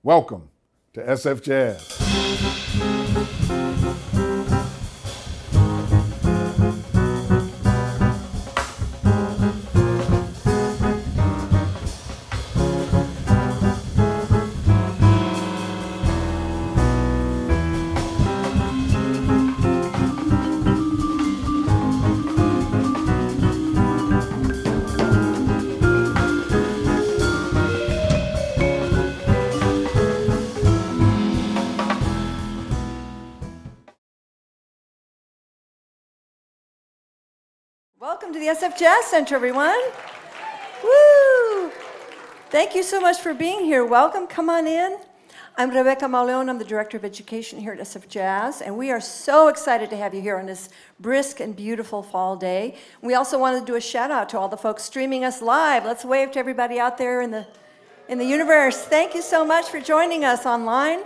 Welcome to SF Jazz. Welcome to the SF Jazz Center, everyone. Woo! Thank you so much for being here. Welcome, come on in. I'm Rebecca Mauleon. I'm the Director of Education here at SF Jazz, and we are so excited to have you here on this brisk and beautiful fall day. We also want to do a shout out to all the folks streaming us live. Let's wave to everybody out there in the universe. Thank you so much for joining us online.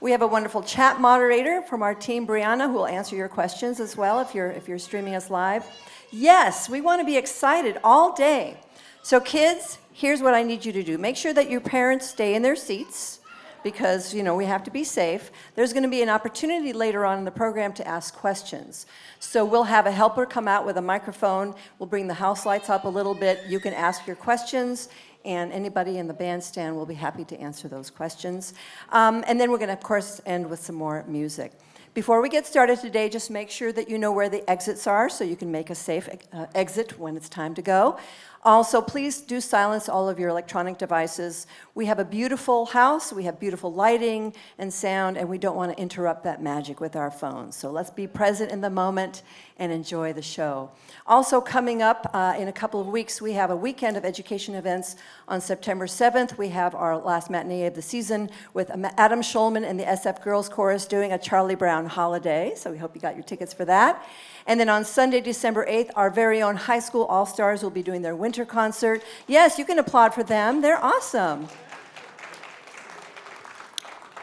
We have a wonderful chat moderator from our team, Brianna, who will answer your questions as well if you're streaming us live. Yes, we want to be excited all day. So kids, here's what I need you to do. Make sure that your parents stay in their seats because, we have to be safe. There's going to be an opportunity later on in the program to ask questions. So we'll have a helper come out with a microphone. We'll bring the house lights up a little bit. You can ask your questions, and anybody in the bandstand will be happy to answer those questions. And then we're going to, of course, end with some more music. Before we get started today, just make sure that you know where the exits are so you can make a safe exit when it's time to go. Also, please do silence all of your electronic devices. We have a beautiful house, we have beautiful lighting and sound, and we don't want to interrupt that magic with our phones. So let's be present in the moment and enjoy the show. Also coming up in a couple of weeks, we have a weekend of education events. On September 7th, we have our last matinee of the season with Adam Schulman and the SF Girls Chorus doing a Charlie Brown holiday. So we hope you got your tickets for that. And then on Sunday, December 8th, our very own high school all-stars will be doing their winter concert. Yes, you can applaud for them. They're awesome.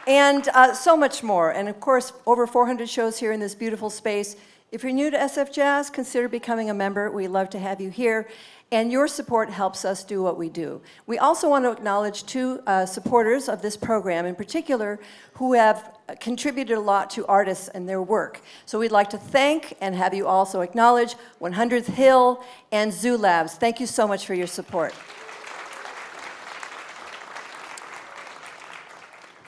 And so much more. And of course, over 400 shows here in this beautiful space. If you're new to SF Jazz, consider becoming a member. We'd love to have you here. And your support helps us do what we do. We also want to acknowledge two supporters of this program, in particular, who have contributed a lot to artists and their work. So we'd like to thank and have you also acknowledge 100th Hill and Zoo Labs. Thank you so much for your support.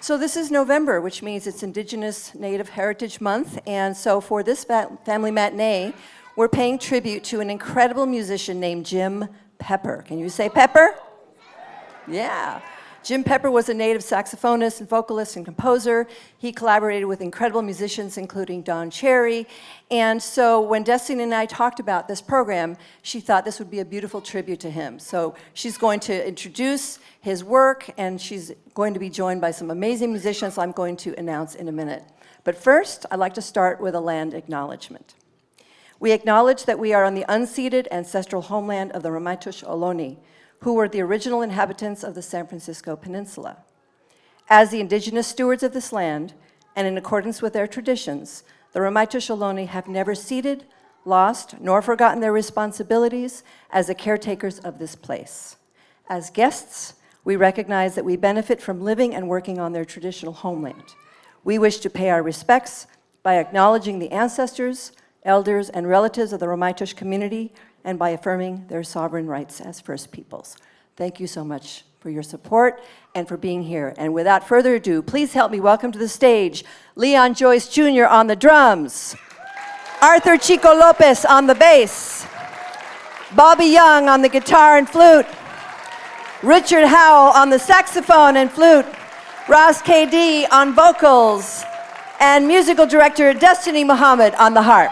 So this is November, which means it's Indigenous Native Heritage Month. And so for this Family Matinee, we're paying tribute to an incredible musician named Jim Pepper. Can you say Pepper? Yeah. Jim Pepper was a native saxophonist and vocalist and composer. He collaborated with incredible musicians, including Don Cherry. And so when Destiny and I talked about this program, she thought this would be a beautiful tribute to him. So she's going to introduce his work, and she's going to be joined by some amazing musicians I'm going to announce in a minute. But first, I'd like to start with a land acknowledgement. We acknowledge that we are on the unceded ancestral homeland of the Ramaytush Ohlone, who were the original inhabitants of the San Francisco Peninsula. As the indigenous stewards of this land, and in accordance with their traditions, the Ramaytush Ohlone have never ceded, lost, nor forgotten their responsibilities as the caretakers of this place. As guests, we recognize that we benefit from living and working on their traditional homeland. We wish to pay our respects by acknowledging the ancestors, elders, and relatives of the Ramaytush community, and by affirming their sovereign rights as First Peoples. Thank you so much for your support and for being here. And without further ado, please help me welcome to the stage Leon Joyce Jr. on the drums, Arthur Chico Lopez on the bass, Bobby Young on the guitar and flute, Richard Howell on the saxophone and flute, Ross K.D. on vocals, and musical director Destiny Muhammad on the harp.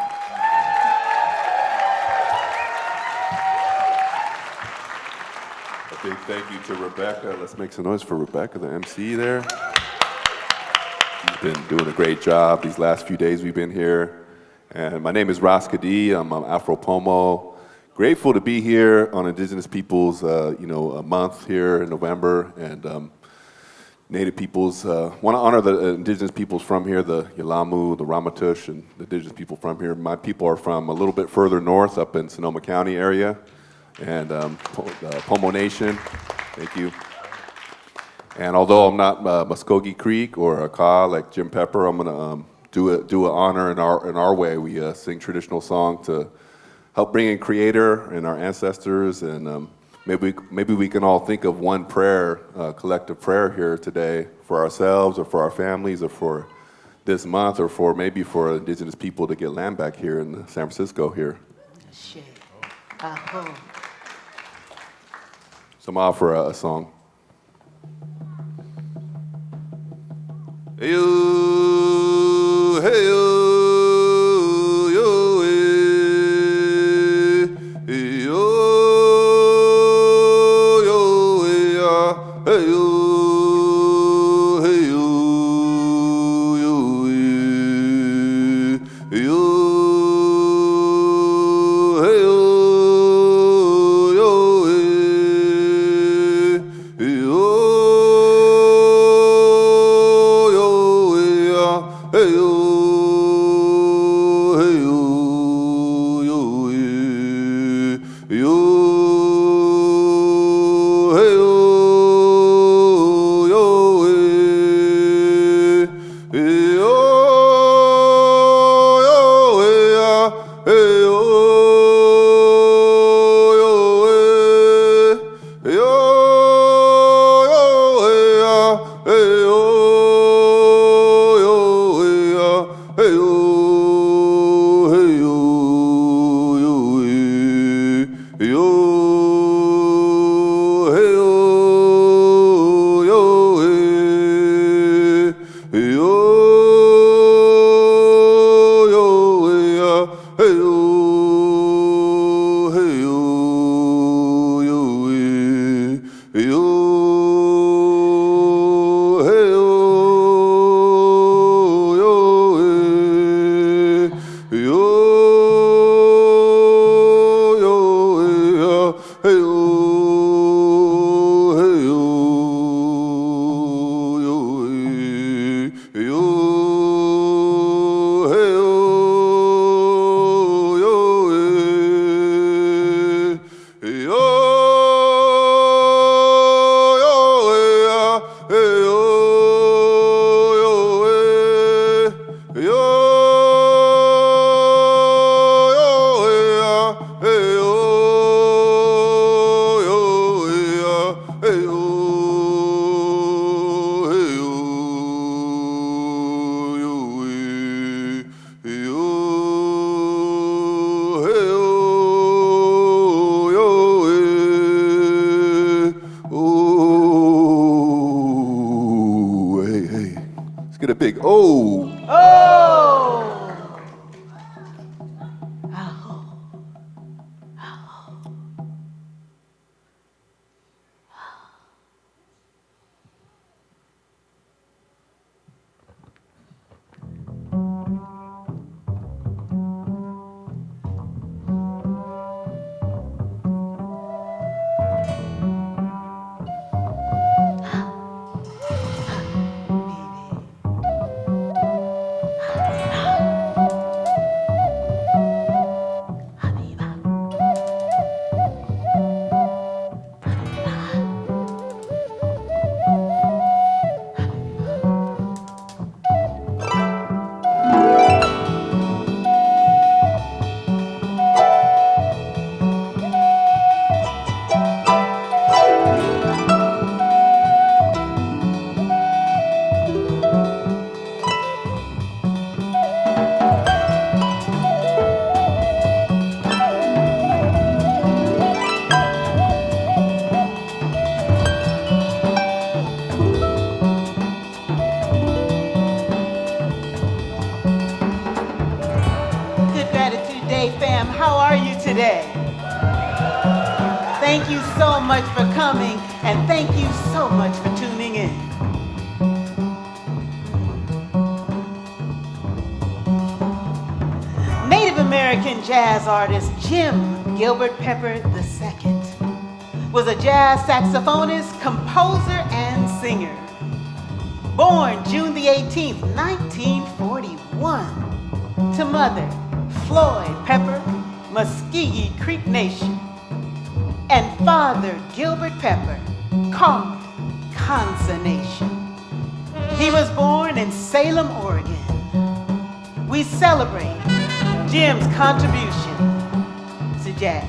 A big thank you to Rebecca. Let's make some noise for Rebecca, the MC there. She's been doing a great job these last few days we've been here. And my name is Ross K.D. I'm Afro-Pomo. Grateful to be here on Indigenous Peoples, a month here in November, and Native peoples. Want to honor the indigenous peoples from here, the Yelamu, the Ramaytush, and the indigenous people from here. My people are from a little bit further north, up in Sonoma County area, and Pomo Nation. Thank you. And although I'm not Muscogee Creek or a Ka like Jim Pepper, I'm gonna do an honor in our way. We sing traditional song to help bring in Creator and our ancestors, and maybe we can all think of one prayer, collective prayer here today for ourselves or for our families or for this month or for maybe for indigenous people to get land back here in San Francisco here. So I'm gonna offer a song. Hey yo, hey yo, yo, hey yo, yo, hey yo, hey yo, yo, hey yo, hey yo, yo, hey yo. Hey yo, hey yo, yo, yo, hey yo, yo, hey yo, hey yo, hey yo, hey yo, hey yo, yo, hey yo, hey yo, yo, hey yo, yo, hey yo, hey yo, yo, hey yo. Get a big oh. How are you today? Thank you so much for coming, and thank you so much for tuning in. Native American jazz artist Jim Gilbert Pepper II was a jazz saxophonist, composer, and singer. Born June the 18th, 1941, to mother Floyd Pepper, Muscogee Creek Nation, and father Gilbert Pepper, carved, consonation. He was born in Salem, Oregon. We celebrate Jim's contribution to jazz.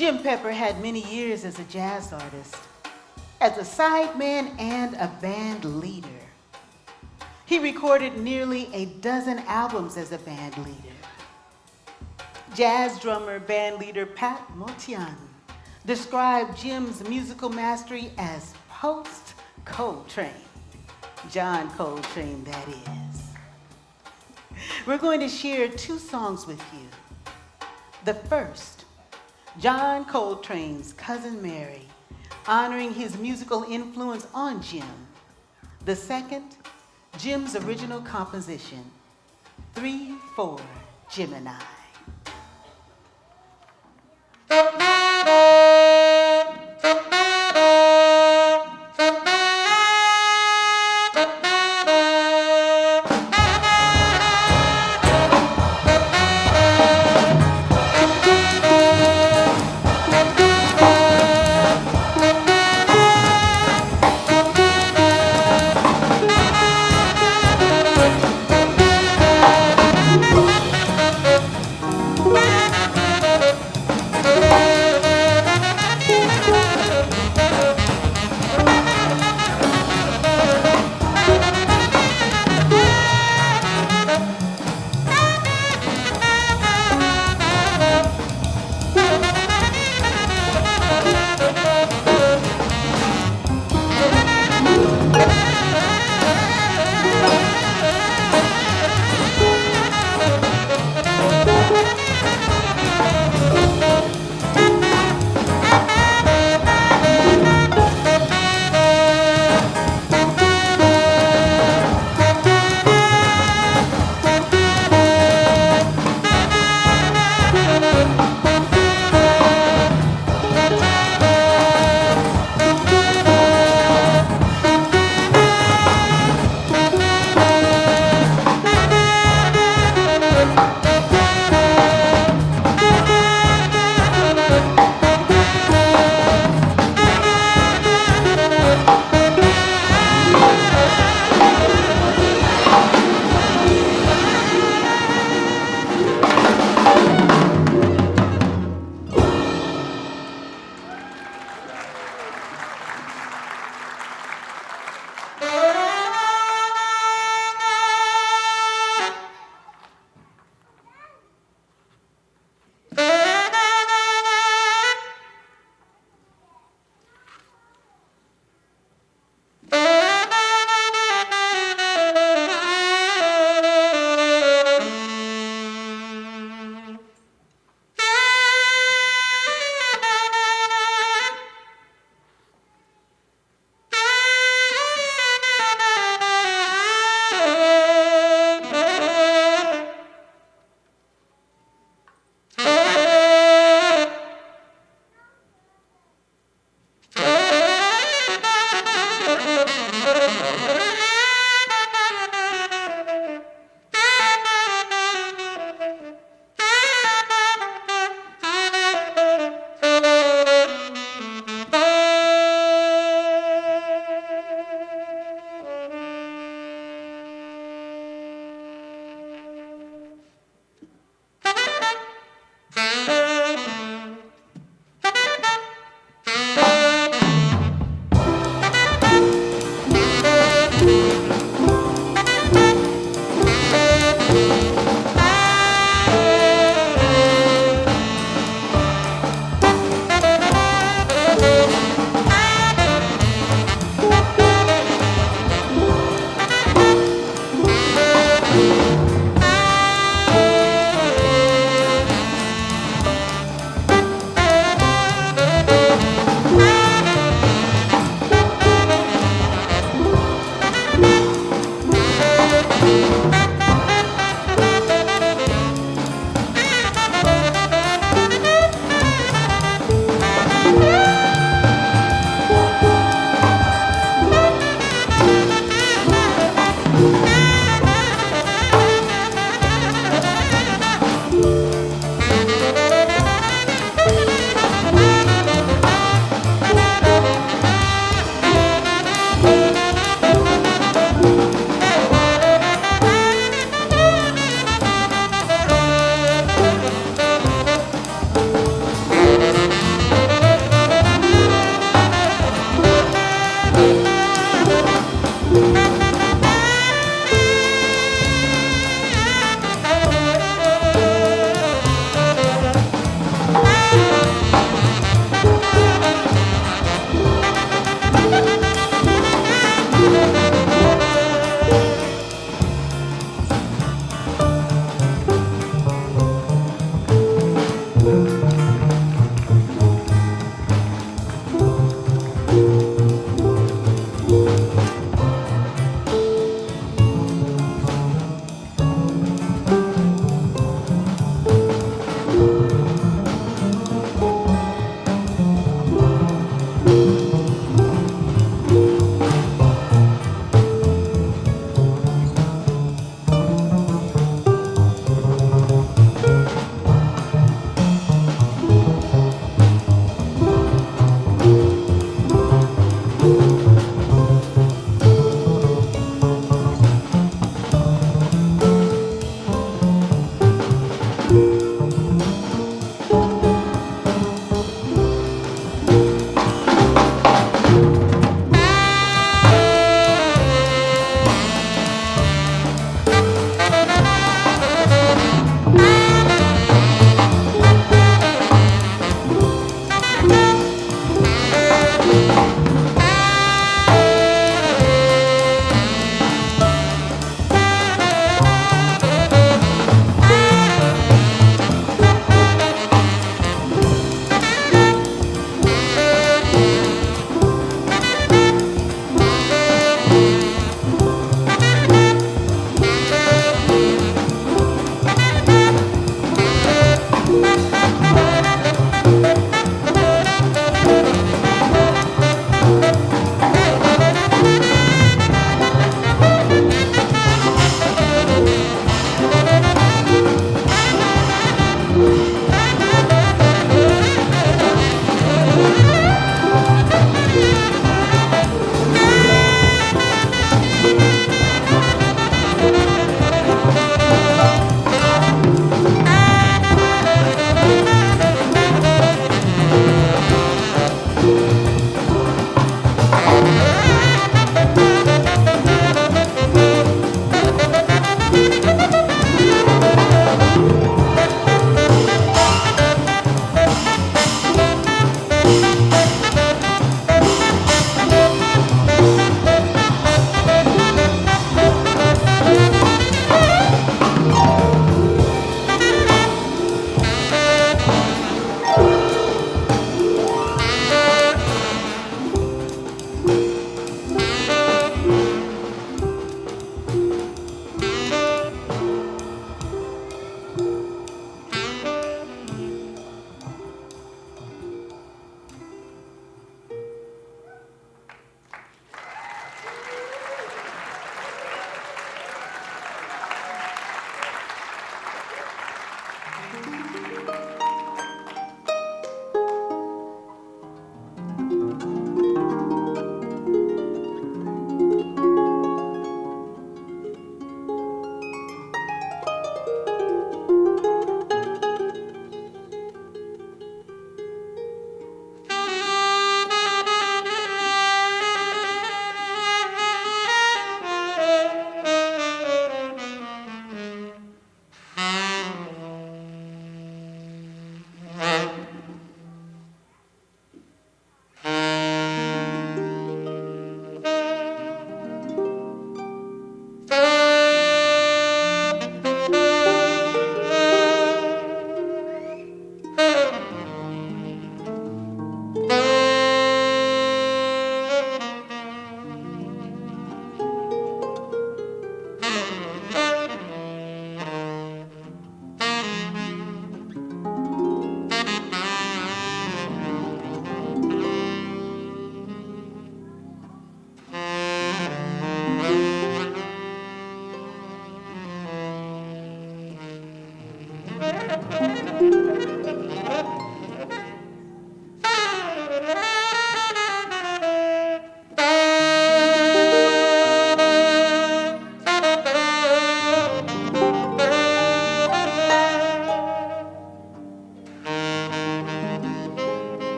Jim Pepper had many years as a jazz artist, as a sideman and a band leader. He recorded nearly a dozen albums as a band leader. Jazz drummer band leader Pat Motian described Jim's musical mastery as post-Coltrane. John Coltrane, that is. We're going to share two songs with you. The first, John Coltrane's Cousin Mary, honoring his musical influence on Jim. The second, Jim's original composition, 3/4 Gemini.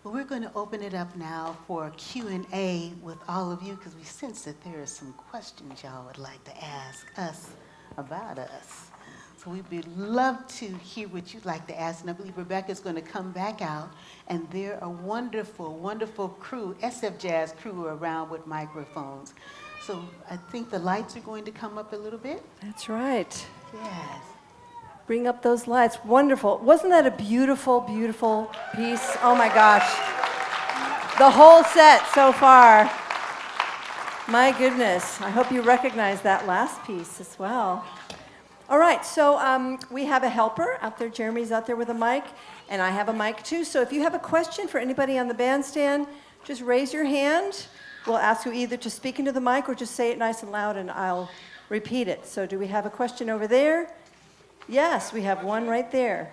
Well, we're going to open it up now for a Q&A with all of you because we sense that there are some questions y'all would like to ask us about us. So we'd love to hear what you'd like to ask. And I believe Rebecca's going to come back out. And there are wonderful, wonderful crew, SFJAZZ crew around with microphones. So I think the lights are going to come up a little bit. That's right. Yes. Bring up those lights. Wonderful. Wasn't that a beautiful, beautiful piece? Oh my gosh. The whole set so far. My goodness. I hope you recognize that last piece as well. All right, so we have a helper out there. Jeremy's out there with a mic, and I have a mic too. So if you have a question for anybody on the bandstand, just raise your hand. We'll ask you either to speak into the mic or just say it nice and loud, and I'll repeat it. So do we have a question over there? Yes, we have one right there.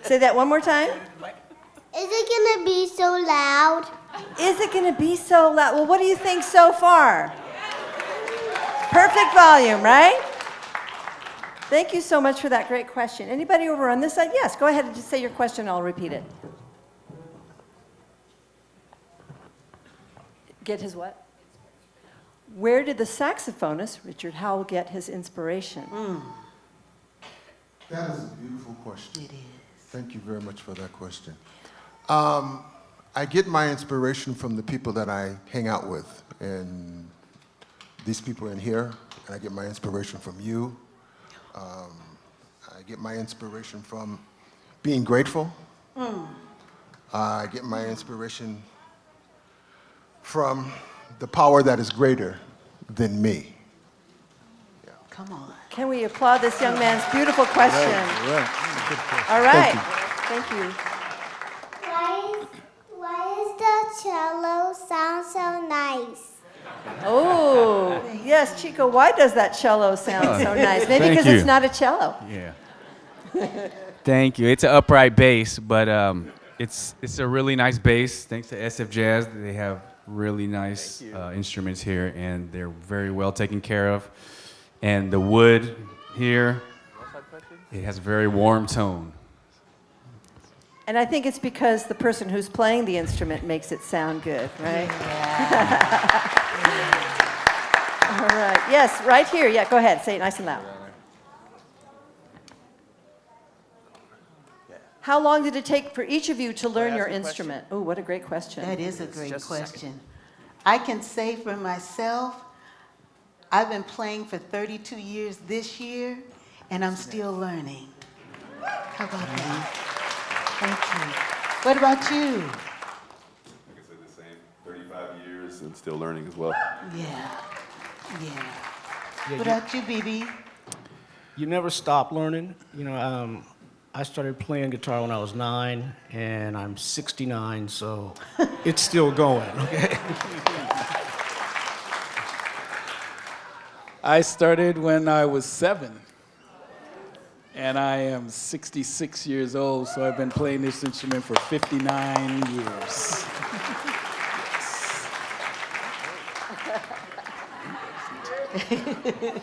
Say that one more time. Is it gonna be so loud? Is it gonna be so loud? Well, what do you think so far? Perfect volume, right? Thank you so much for that great question. Anybody over on this side? Yes, go ahead and just say your question, I'll repeat it. get his what? Where did the saxophonist, Richard Howell, get his inspiration? That is a beautiful question. It is. Thank you very much for that question. I get my inspiration from the people that I hang out with, and these people in here, and I get my inspiration from you. I get my inspiration from being grateful. I get my inspiration from the power that is greater than me. Come on. Can we applaud this young man's beautiful question? All right. Thank you. Why is the cello sound so nice? Oh, yes, Chico, why does that cello sound so nice? Maybe Thank because you. it's not a cello. Yeah. Thank you. It's an upright bass, but it's a really nice bass. Thanks to SFJAZZ, they have really nice instruments here, and they're very well taken care of. And the wood here, it has a very warm tone. And I think it's because the person who's playing the instrument makes it sound good, right? All right. Yes, right here. Yeah, go ahead. Say it nice and loud. How long did it take for each of you to learn your instrument? Oh, what a great question. That is a great question. I can say for myself, I've been playing for 32 years this year, and I'm still learning. How about that? Thank you. What about you? I can say the same. 35 years and still learning as well. Yeah. What about you, BB? You never stop learning. You know, I started playing guitar when I was 9, and I'm 69, so it's still going, okay? I started when I was 7, and I am 66 years old, so I've been playing this instrument for 59 years.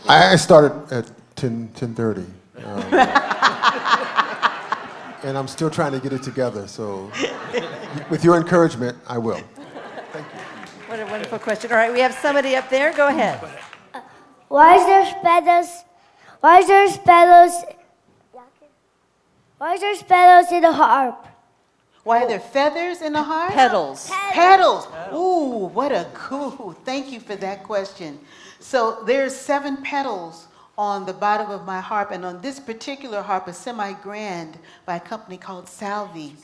I started at 10:30, and I'm still trying to get it together. So, with your encouragement, I will. Thank you. What a wonderful question. All right, we have somebody up there. Go ahead. Why is there pedals? Why is there pedals? Why is there pedals in a harp? Why are there feathers in the harp? Pedals. Pedals. Ooh, what a cool. Thank you for that question. So there's 7 pedals on the bottom of my harp, and on this particular harp, a semi-grand by a company called Salvi,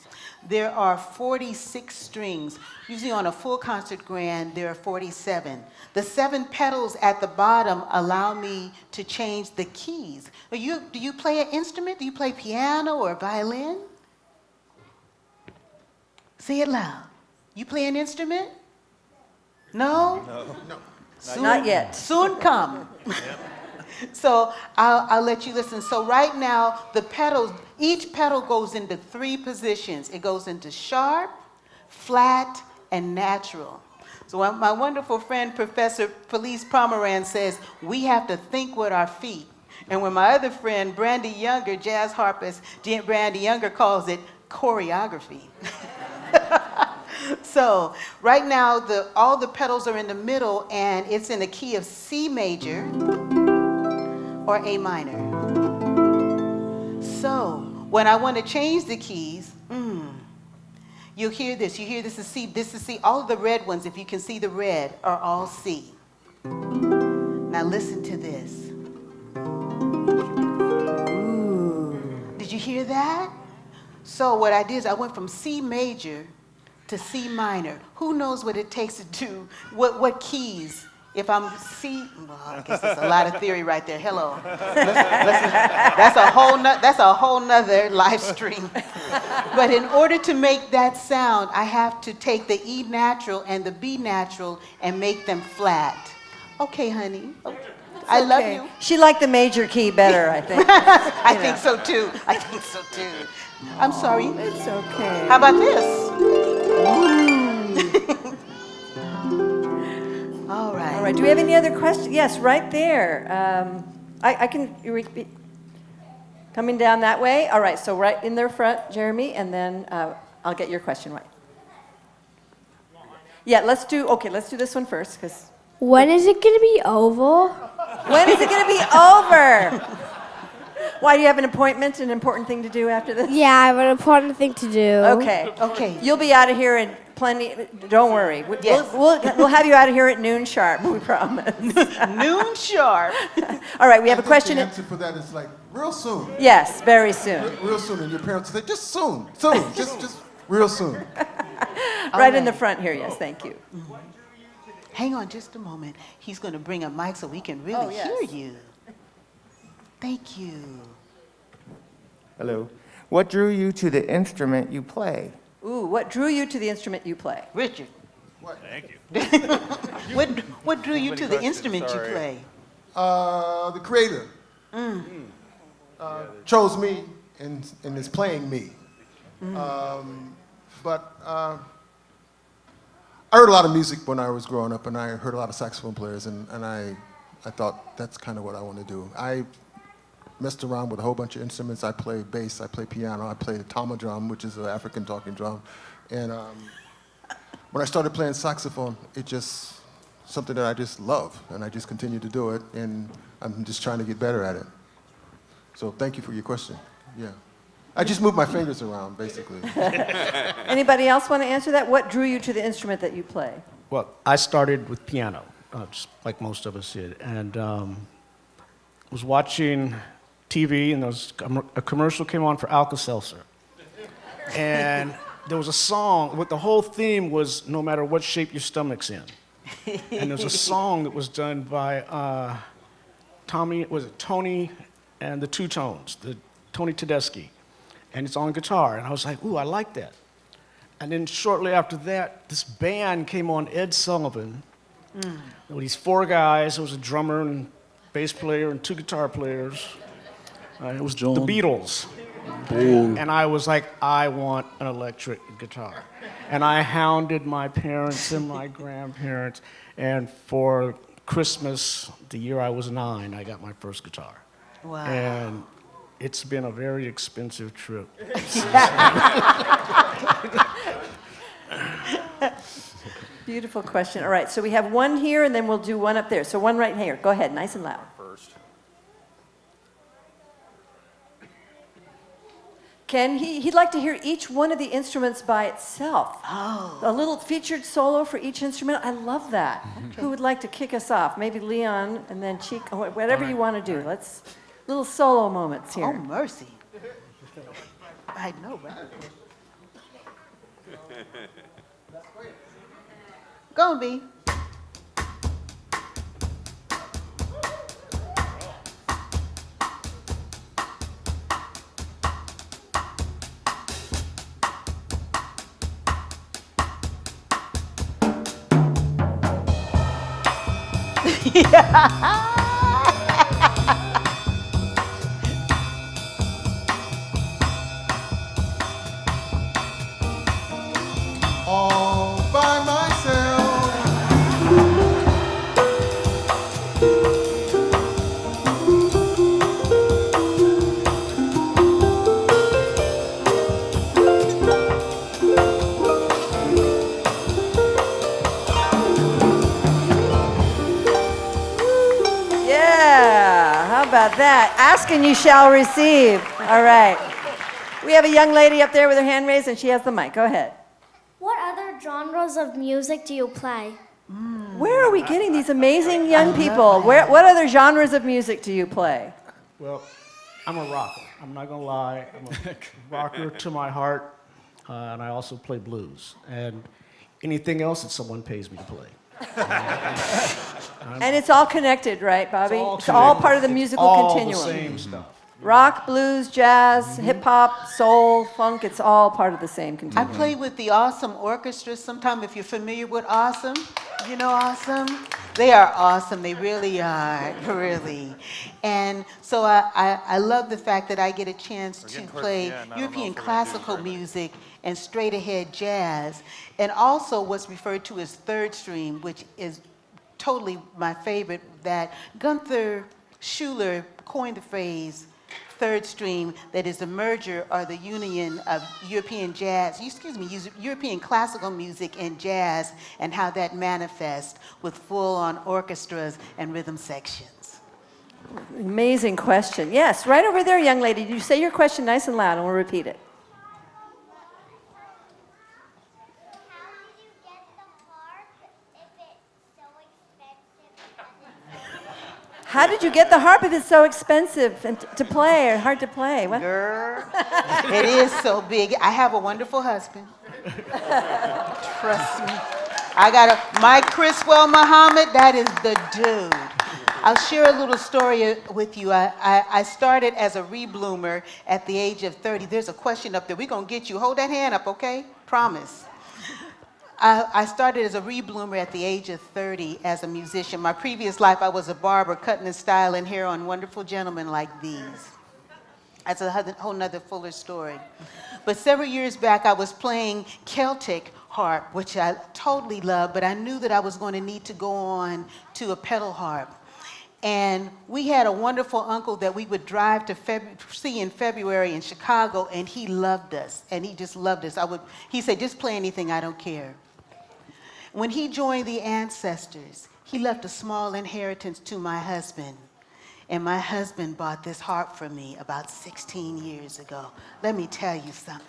there are 46 strings. Usually on a full concert grand, there are 47. The 7 pedals at the bottom allow me to change the keys. Do you play an instrument? Do you play piano or violin? Say it loud. You play an instrument? No? No. Not yet. Soon come. So I'll let you listen. So right now, the pedals, each pedal goes into 3 positions. It goes into sharp, flat, and natural. So my wonderful friend, Professor Felice Pomeranz, says, we have to think with our feet. And when my other friend, Brandy Younger, jazz harpist, Brandy Younger, calls it choreography. So right now, all the pedals are in the middle, and it's in the key of C major or A minor. So when I want to change the keys, you'll hear this. You hear this is C. This is C. All of the red ones, if you can see the red, are all C. Now listen to this. Ooh. Did you hear that? So what I did is I went from C major to C minor. Who knows what it takes to do, what keys? If I'm C, well, I guess that's a lot of theory right there. Hello. That's a whole nother live stream. But in order to make that sound, I have to take the E natural and the B natural and make them flat. Okay, honey. Okay. I love you. She liked the major key better, I think. I think so too. I'm sorry. It's okay. How about this? All right. All right. Do we have any other questions? Yes, right there. I can repeat. Coming down that way. All right. So right in their front, Jeremy, and then I'll get your question right. Yeah, let's do this one first, because When is it going to be over? when is it going to be over? Why, do you have an appointment, an important thing to do after this? Yeah, I have an important thing to do. Okay. Okay. You'll be out of here in plenty, don't worry. Yes. We'll have you out of here at noon sharp, we promise. Noon sharp. All right, we have a I think question. The answer for that is like real soon. Yes, very soon. Real soon, and your parents say just soon, just real soon. Right in the front here, yes, thank you. Hang on just a moment. He's going to bring a mic so we can really yes. hear you. Thank you. Hello. What drew you to the instrument you play? Ooh, what drew you to the instrument you play? Richard, Thank you. what drew you to the instrument you play? The creator chose me and is playing me. But I heard a lot of music when I was growing up, and I heard a lot of saxophone players, and I thought that's kind of what I want to do. I messed around with a whole bunch of instruments. I play bass, I play piano, I play the tama drum, which is an African talking drum. And when I started playing saxophone, it just something that I just love, and I just continue to do it, and I'm just trying to get better at it. So thank you for your question. Yeah. I just move my fingers around, basically. Anybody else want to answer that? What drew you to the instrument that you play? Well, I started with piano, just like most of us did, and was watching TV, and there was a commercial came on for Alka-Seltzer. And there was a song, the whole theme was no matter what shape your stomach's in. And there was a song that was done by Tony and the Two Tones, Tony Tedeschi. And it's on guitar, and I was like, ooh, I like that. And then shortly after that, this band came on, Ed Sullivan. There were these four guys. There was a drummer and bass player and two guitar players. It was the Beatles. And I was like, I want an electric guitar. And I hounded my parents and my grandparents. And for Christmas, the year I was 9, I got my first guitar. Wow. And it's been a very expensive trip. Beautiful question. All right, so we have one here, and then we'll do one up there. So one right here. Go ahead, nice and loud. Ken, he'd like to hear each one of the instruments by itself. Oh. A little featured solo for each instrument. I love that. Who would like to kick us off? Maybe Leon, and then Chico, whatever you want to do. Let's little solo moments here. Oh, mercy. I know, right? Go on, B. All by myself. Yeah, how about that? Ask and you shall receive. All right. We have a young lady up there with her hand raised, and she has the mic. Go ahead. What other genres of music do you play? Where are we getting these amazing young people? What other genres of music do you play? Well, I'm a rocker. I'm not gonna lie. I'm a rocker to my heart, and I also play blues. And anything else that someone pays me to play. And it's all connected, right, Bobby? It's all part of the musical all continuum. the same stuff. Rock, blues, jazz, hip hop, soul, funk, it's all part of the same I continuum. play with the Awesome Orchestra sometime, if you're familiar with Awesome. You know Awesome? They are awesome. They really are, really. And so I love the fact that I get a chance to play European classical music and straight ahead jazz, and also what's referred to as third stream, which is totally my favorite, that Gunther Schuller coined the phrase third stream that is the merger or the union of European European classical music and jazz, and how that manifests with full-on orchestras and rhythm sections. Amazing question. Yes, right over there, young lady. You say your question nice and loud, and we'll repeat it. How did you get the harp if it's so expensive and to play or hard to play? What? Girl, it is so big. I have a wonderful husband. Trust me. I got Mike Criswell Muhammad, that is the dude. I'll share a little story with you. I started as a rebloomer at the age of 30. There's a question up there. We're going to get you. Hold that hand up, okay? Promise. I started as a rebloomer at the age of 30 as a musician. My previous life, I was a barber, cutting and styling hair on wonderful gentlemen like these. That's a whole nother fuller story. But several years back, I was playing Celtic harp, which I totally love, but I knew that I was going to need to go on to a pedal harp. And we had a wonderful uncle that we would drive to see in February in Chicago, and he loved us, and he just loved us. He said, just play anything, I don't care. When he joined the Ancestors, he left a small inheritance to my husband, and my husband bought this harp for me about 16 years ago. Let me tell you something.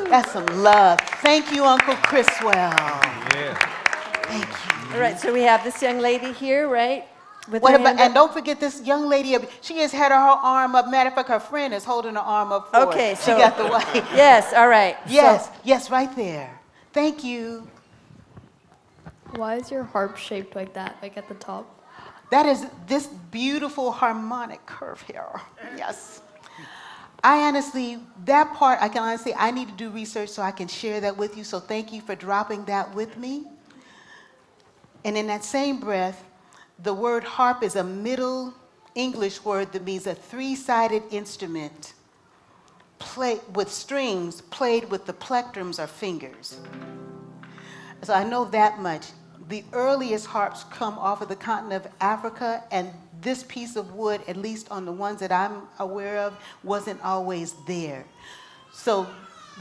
That's some love. Thank you, Uncle Criswell. Yeah. Thank you. All right, so we have this young lady here, right? And don't forget this young lady. She has had her arm up. Matter of fact, her friend is holding her arm up for Okay, her. so She got the white. Yes, all right. Yes, yes, right there. Thank you. Why is your harp shaped like that, like at the top? That is this beautiful harmonic curve here. Yes. That part, I need to do research so I can share that with you. So thank you for dropping that with me. And in that same breath, the word harp is a Middle English word that means a three-sided instrument played with strings, played with the plectrums or fingers. So I know that much. The earliest harps come off of the continent of Africa, and this piece of wood, at least on the ones that I'm aware of, wasn't always there. So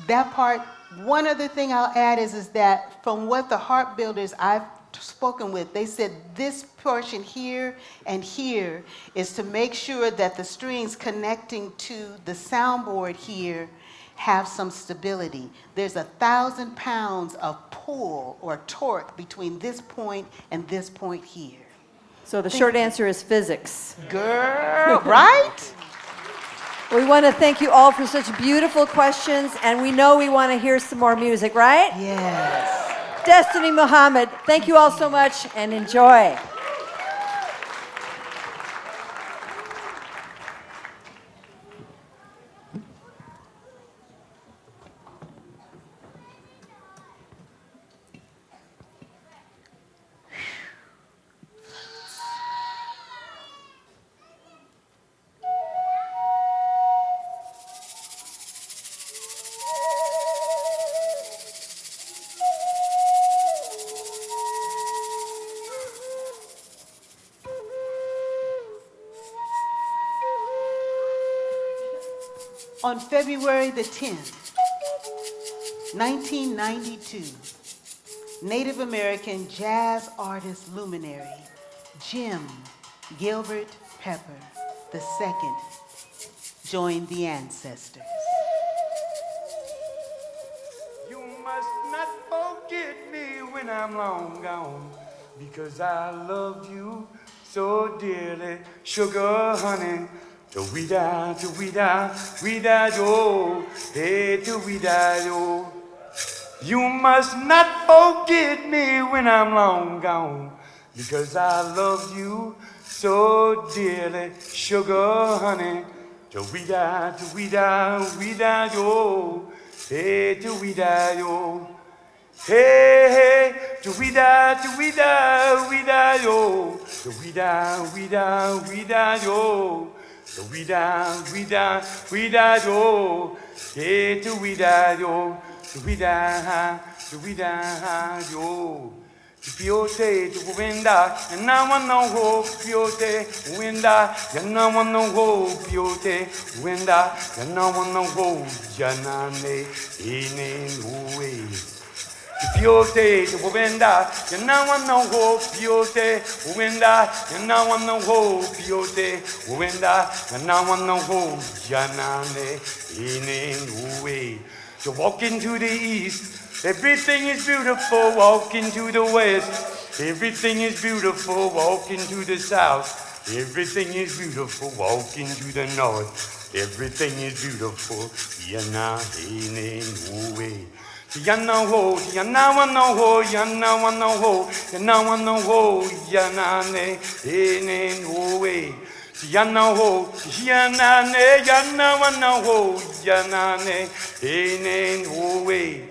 that part, one other thing I'll add is that from what the harp builders I've spoken with, they said this portion here and here is to make sure that the strings connecting to the soundboard here have some stability. There's 1,000 pounds of pull or torque between this point and this point here. So the short answer is physics. Girl, right? We want to thank you all for such beautiful questions, and we know we want to hear some more music, right? Yes. Destiny Muhammad, thank you all so much, and enjoy. On February the 10th, 1992, Native American jazz artist luminary Jim Gilbert Pepper II joined the Ancestors. You must not forget me when I'm long gone, because I love you so dearly, sugar honey. Till we die, yo, hey, till we die, yo. You must not forget me when I'm long gone, because I love you so dearly, sugar honey. Till we die, yo, hey, till we die, yo. Hey, hey, till we die, yo. Till we die, yo. Till we die, yo. Hey, till we die, yo. Till we die, yo. Piote to winda, and now I know hope, piote, winda, and now I know hope, piote, winda, and now I know hope, janane, in way. Piote to winda, and now I know hope, piote, winda, and now I know hope, piote, winda, and now I know hope, janane, in way. To walk into the east. Everything is beautiful, walk into the west. Everything is beautiful, walk into the south. Everything is beautiful, walk into the north. Everything is beautiful, yana in way. Yana ho, yana wana ho, yana wana ho, yana wana ho, yana ne in way. Yana ho, yana ne, yana wana ho, yana ne in way.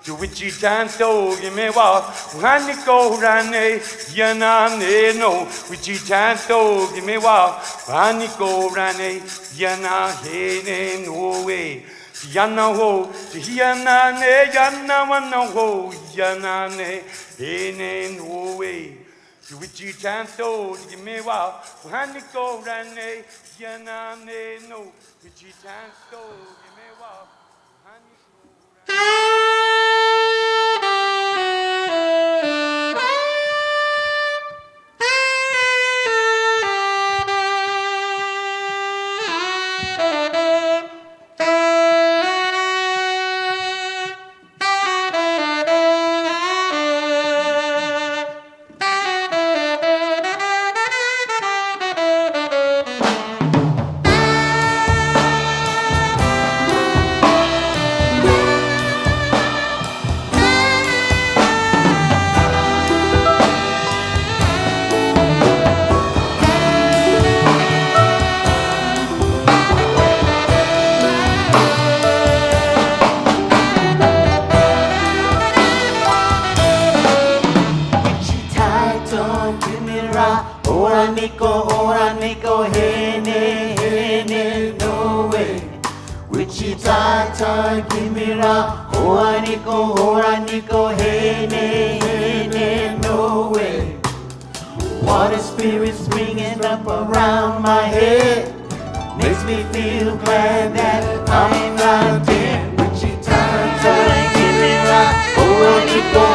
To which you tanto give me wa hani ko rane yana ne no which you tanto give me wa hani ko rane yana he ne no way yana ho yana ne yana wana ho yana ne he ne no way to which you tanto give me wa hani ko rane yana ne no which you tanto give me wa hani ko rane. Water spirits springing up around my head makes me feel glad that I'm not dead. Wichita, give me rock. Oh, Nico,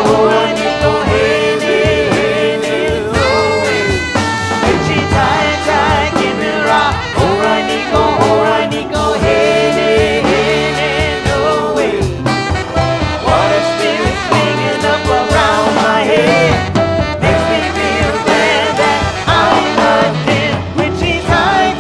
hey, hey, hey, no way. Wichita, give me rock. Oh, Nico,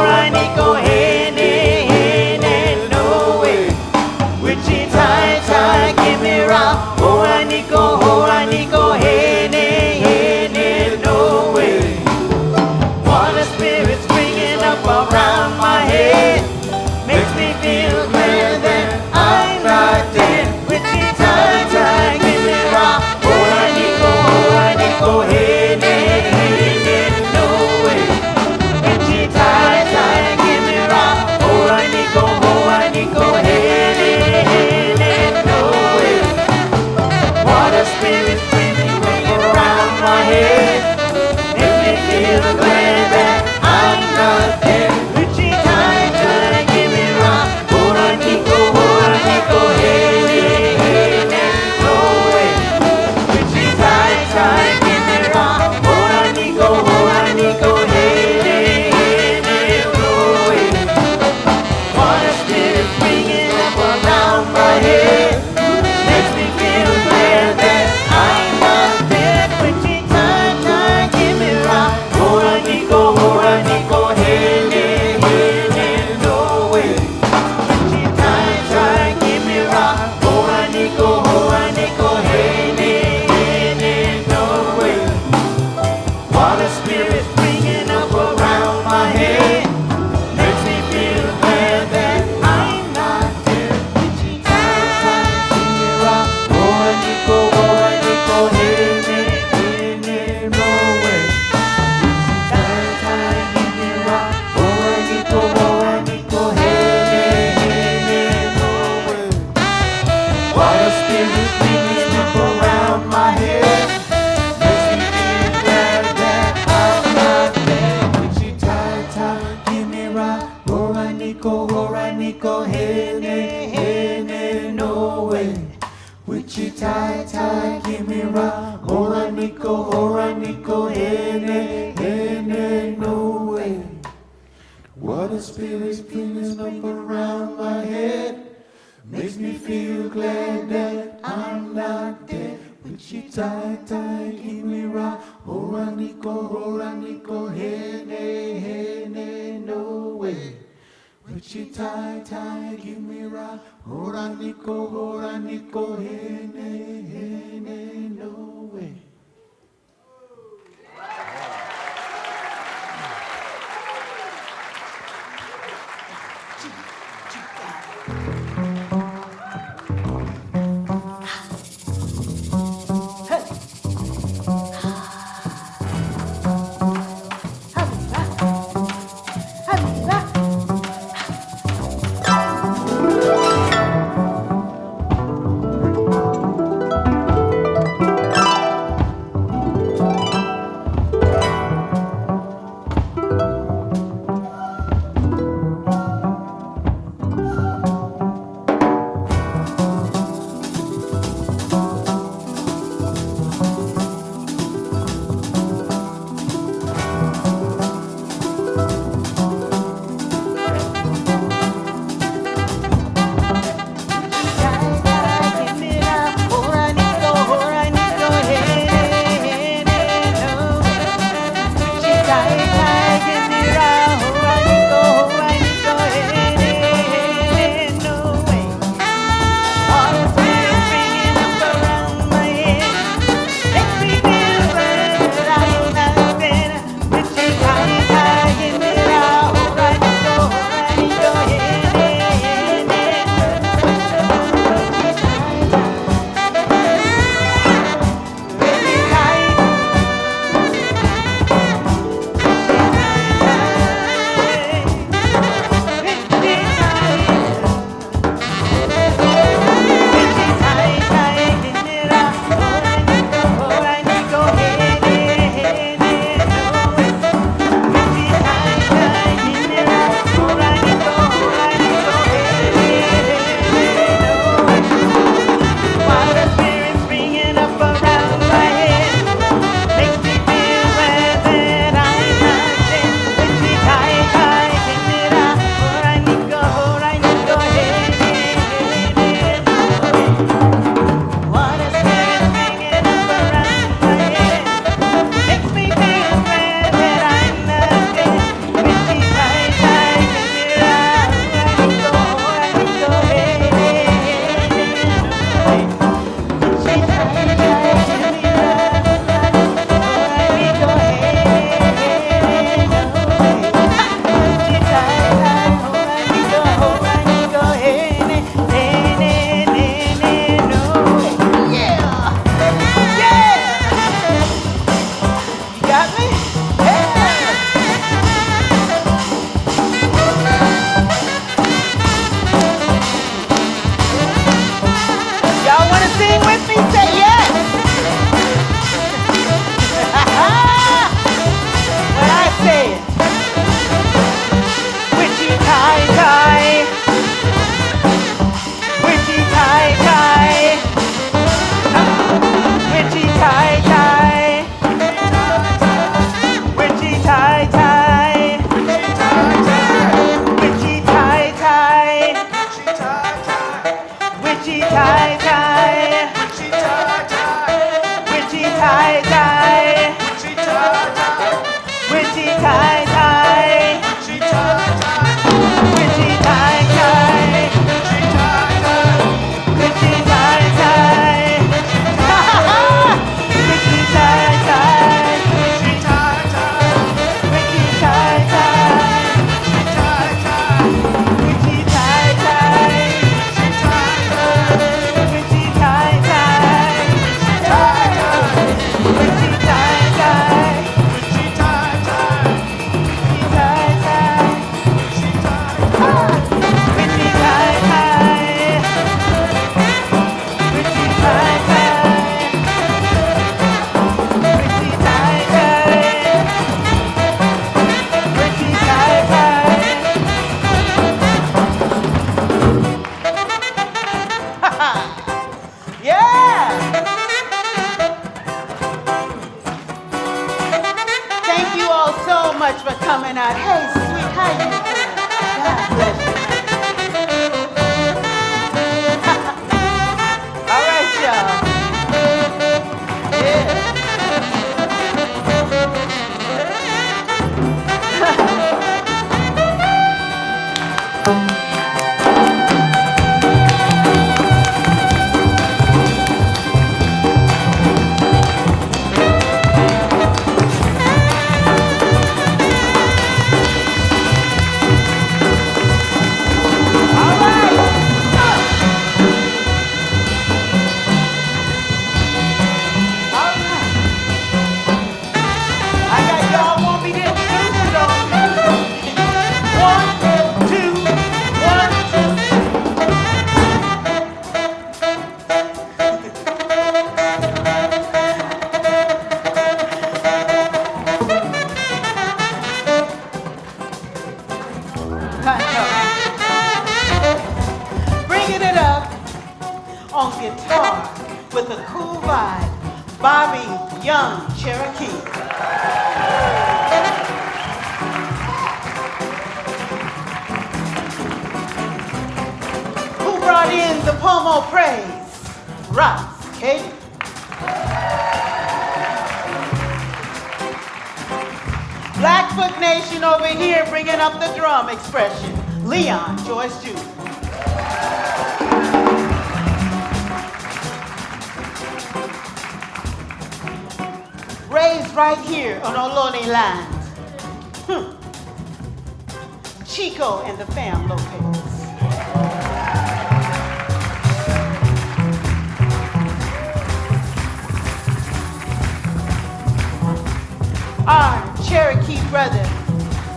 hey, hey, hey, no way. Water spirits springing up around my head. Water spirit, hey, nay, hey, nay, no way. Witchy tie, tie, give me rock. Hora Nico, hey, nay, no way. What a spirit's bringing up around my head. Makes me feel glad that I'm not dead. Witchy tie, tie, give me rock. Hora Nico, hey, nay, no way. Witchy tie, tie, give me rock. Hora Nico, hey, nay, no way. Shaking it up on guitar with a cool vibe, Bobby Young Cherokee. Who brought in the Pomo praise? Ross Katie. Blackfoot Nation over here bringing up the drum expression, Leon Joyce Jr. Raised right here on Ohlone land. Chico and the Fam Lopez. Our Cherokee brother,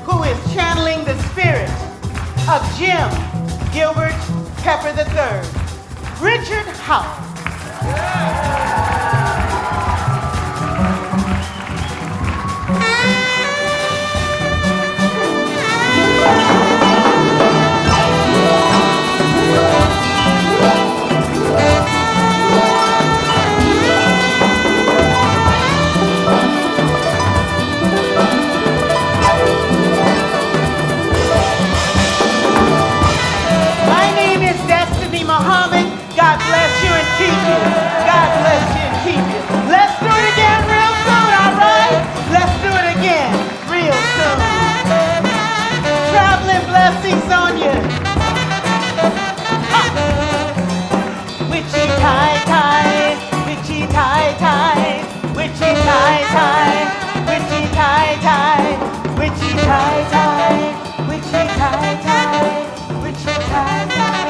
who is channeling the spirit of Jim Gilbert Pepper III, Richard Howell. God bless you and keep you. God bless you and keep you. Let's do it again real soon, all right? Let's do it again real soon. Traveling blessings on you. Witchy tie tie, witchy tie tie, witchy tie tie, witchy tie tie, witchy tie tie, witchy tie tie, witchy tie tie.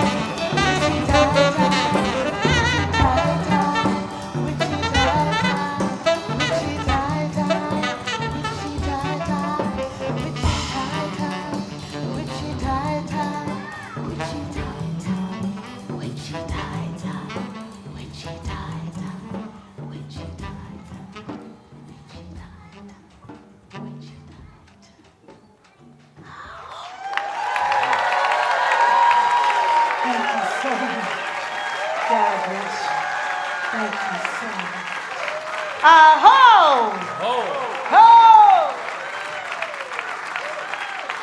Ho! Ho! Ho!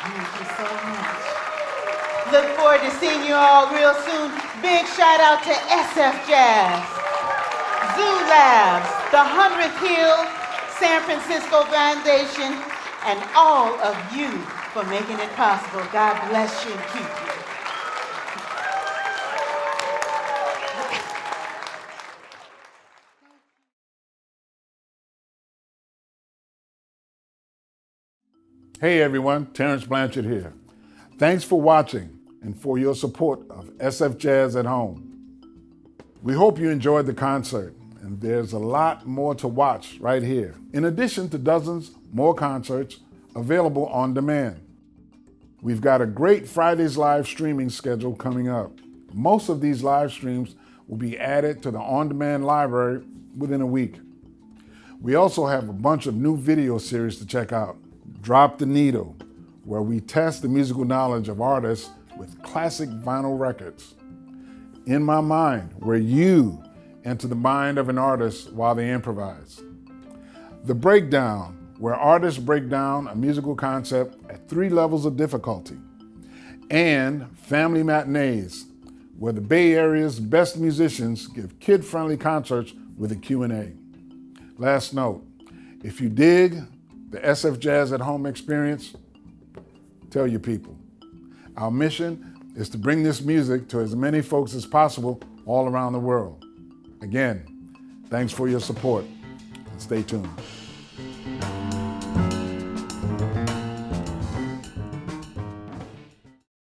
Thank you so much. Look forward to seeing you all real soon. Big shout out to SFJAZZ, Zoo Labs, the 100th Hill San Francisco Foundation, and all of you for making it possible. God bless you and keep you. Hey everyone, Terrence Blanchard here. Thanks for watching and for your support of SFJAZZ at Home. We hope you enjoyed the concert, and there's a lot more to watch right here, in addition to dozens more concerts available on demand. We've got a great Friday's live streaming schedule coming up. Most of these live streams will be added to the on-demand library within a week. We also have a bunch of new video series to check out. Drop the Needle, where we test the musical knowledge of artists with classic vinyl records. In My Mind, where you enter the mind of an artist while they improvise. The Breakdown, where artists break down a musical concept at 3 levels of difficulty. And Family Matinees, where the Bay Area's best musicians give kid-friendly concerts with a Q&A. Last note, if you dig the SFJAZZ at Home experience, tell your people. Our mission is to bring this music to as many folks as possible all around the world. Again, thanks for your support, and stay tuned.